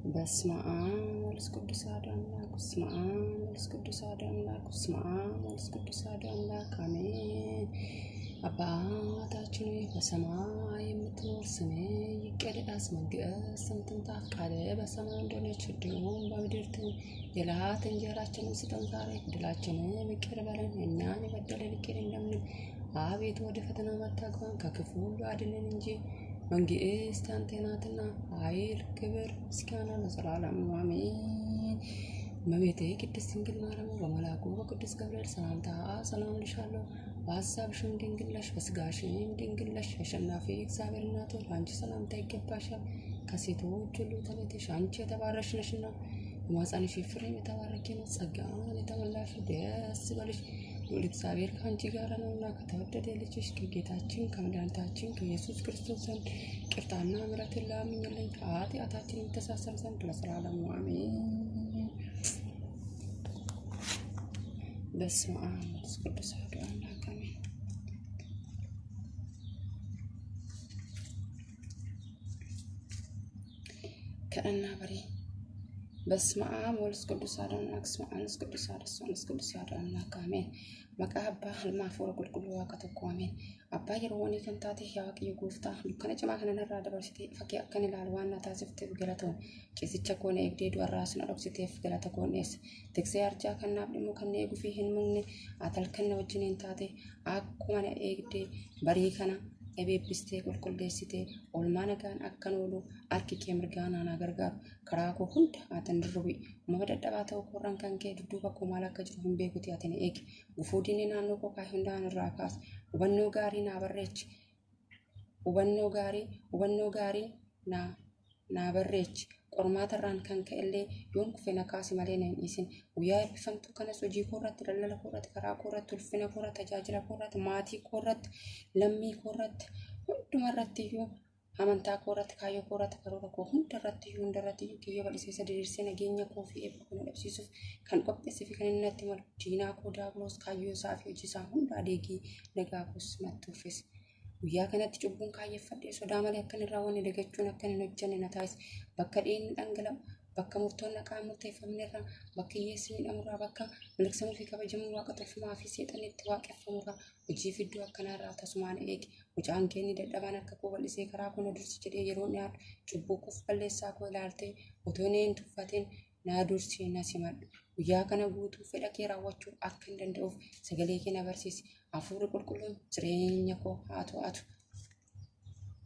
በስመ አብ ወወልድ ቅዱስ አሐዱ አምላክ በስመ አብ ወወልድ ቅዱስ አሐዱ አምላክ በስመ አብ ወወልድ ቅዱስ አሐዱ አምላክ አሜን። አባታችን ሆይ በሰማይ የምትኖር ስምህ ይቀደስ፣ መንግሥትህ ትምጣ፣ ፈቃድህ በሰማይ እንደሆነች እንዲሁም በምድር ትሁን። የዕለት እንጀራችንን ስጠን ዛሬ፣ በደላችንን ይቅር በለን እኛን የበደሉንን ይቅር እንደምንል፣ አቤቱ ወደ ፈተና አታግባን ከክፉ ሁሉ አድነን እንጂ መንግሥት ያንተ ናትና፣ ኃይል፣ ክብር፣ ምስጋና ለዘላለሙ አሜን። እመቤቴ ቅድስት ድንግል ማርያም በመልአኩ በቅዱስ ገብርኤል ሰላምታ ሰላም እልሻለሁ። በሐሳብሽም ድንግል ነሽ፣ በሥጋሽም ድንግል ነሽ። አሸናፊ እግዚአብሔር እናት ሆይ አንቺ ሰላምታ ይገባሻል። ከሴቶች ሁሉ ተለይተሽ አንቺ የተባረክሽ ነሽና የማኅፀንሽ ፍሬ የተባረከ ነው። ጸጋን የተመላሽ ደስ ይበልሽ፣ ልዑል እግዚአብሔር ከአንቺ ጋር ነውና ከተወደደ ልጅሽ ከጌታችን ከመድኃኒታችን ከኢየሱስ ክርስቶስ ዘንድ ይቅርታና ምሕረትን ለምኝልን ኃጢአታችንን የሚተሳሰር ዘንድ ለዘላለሙ አሜን። በስመ አብ ወወልድ ቅዱስ አሐዱ አምላክ አሜን። ከእና በሬ በስመ አብ ወወልድ ቅዱስ አሐዱ አምላክ በስመ አብ ወወልድ ቅዱስ አሐዱ አምላክ አሜን። መቃ አባ ህልማፍ ወረ ቁልቁሉ ዋqa tokko አሜን። አባ የሮኒ ከንታቴ ያዋቂ ጉፍታ dukkana cimaa kana narraa dabarsitee fakkii akkan ilaalu waan na taasifteef galatoon ciisicha koon eegdee du'arraas na dhoksiteef galata koon dhiyeessa. Tiksee arjaa kannaaf dhimmu kan eeguu fi hin mugne atal kanna wajjiniin taate akkuma na eegdee barii kana ebeebbistee qulqulleessitee oolmaa nagaan akkan oolu harki kee mirgaan na gargaaru karaa koo hunda atan dirrubi uumama dadhabaa ta'uu koorraan kan kee dudduuba koo maal akka jiru hin beekuti ati na eegi. Gufuu diinni naannoo koo kaayee hundaan irraa kaas hubannoo gaarii naa barreechi. Hubannoo gaarii naa barreechi. Qormaatarraan kan ka'ellee yoon kufe na kaasi malee na hin dhiisin. Guyyaa eebbifamtuu kanas hojii koo irratti, daldala koo irratti, karaa koo irratti, ulfina koo irratti, tajaajila koo irratti, maatii koo irratti, lammii koo irratti, hunduma irratti iyyuu amantaa koo irratti, kaayyoo koo irratti, karoora koo hunda irratti iyyuu kiyyoo bal'iseessa diriirsee nageenya koo fi eebba koo na dhabsiisuuf kan qopheessee fi kan inni natti malu diinaa koo daabuloos kaayyoo isaa fi hojii isaa hunda adeegii nagaa koos natti uffise. Guyyaa kanatti cubbuun kaayyeffadhee sodaa malee akka hin raawwanne dagachuun akka hin hojjenne na taasise. Bakka dhiigni dhangala'u, bakka murtoon naqaa murteeffamne irraa, bakka hiyyeessi miidhamurraa, bakka miliqsamuu fi kabajamuu waaqa tolfamaa fi seexanitti waaqeffamurraa hojii fidduu akkanaa irraa tasumaan eegi. Mucaan keenni dadhabaan akka koo bal'isee karaa koo na dursi jedhee yeroo dhiyaatu cubbuu koo balleessaa koo ilaaltee otoo na hin tuffatin na dursii na simadhu. Guyyaa kana guutuu fedha kee raawwachuu akka hin danda'uuf sagalee kee na barsiisi. Hafuurri qulqulluun jireenya koo haa to'atu.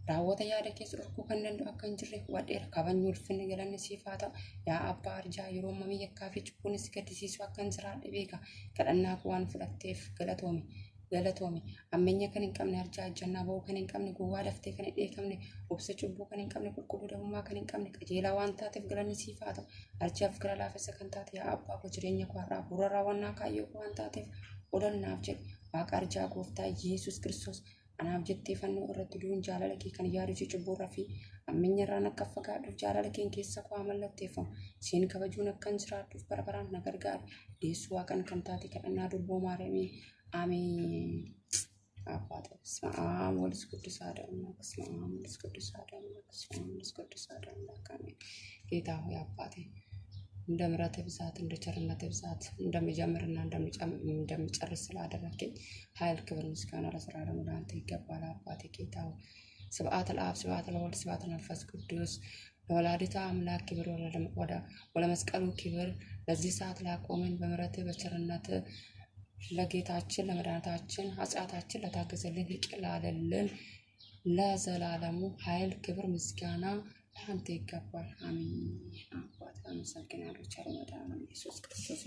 Raawwata yaada keessa dhorkuu kan danda'u akka hin jirre hubadheera. Kabajni ulfinni galanni siif haa ta'u. Yaa abbaa arjaa yeroo ammamii yakkaa fi cubbuunis gaddisiisu akka hin jiraadhe beeka. Kadhannaa koo waan fudhatteef galatoomi. Ammeenya kan hin qabne, arjaa ejjannaa ba'uu kan hin qabne, gowwaa daftee kan hin dheekamne, obsa cubbuu kan hin qabne, qulqulluu dhabummaa kan hin qabne, qajeelaa waan taateef galanni siif haa ta'u. Arjaaf gara laafessa kan taate yaa abbaa koo jireenya koo har'aa bu'uura raawwannaa kaayyoo koo waan taateef odol naaf jedhi. Waaqa arjaa gooftaa Yesuus Kiristoos anaaf jettee fannoo irratti du'uun jaalala kee kan yaadu cubbuurraa fi ammeenya irraan akka fagaadhuuf jaalala kee keessa koo mallatteeffamu. Siin kabajuun akka hin jiraadhuuf bara baraan na gargaari. Deessuu waaqan kan taate kadhannaa durboo Maariyaamii አሜን። አባቴ በስመ አብ ወወልድ ቅዱስ አሐዱ አምላክ በስመ አብ ወወልድ ቅዱስ አሐዱ አምላክ በስመ አብ ወወልድ ቅዱስ አሐዱ አምላክ አሜን። ጌታ ሆይ አባቴ እንደ ምሕረትህ ብዛት እንደ ቸርነትህ ብዛት እንደሚጀምርና እንደሚጨርስ ስላደረግከኝ ኃይል፣ ክብር፣ ምስጋና ለዘላለሙ ለአንተ ይገባል። አባቴ ጌታ ሆይ ስብሐት ለአብ ስብሐት ለወልድ ስብሐት ለመንፈስ ቅዱስ ለወላዲተ አምላክ ክብር ወለመስቀሉ ክብር። ለዚህ ሰዓት ላቆመን በምሕረትህ በቸርነትህ ለጌታችን ለመድኃኒታችን ኃጢአታችን ለታገሰልን ይቅር ላለልን ለዘላለሙ ኃይል፣ ክብር፣ ምስጋና ለአንተ ይገባል። አሜን። አባት አመሰግናለሁ። ቸር መድኃኔዓለም ኢየሱስ ክርስቶስ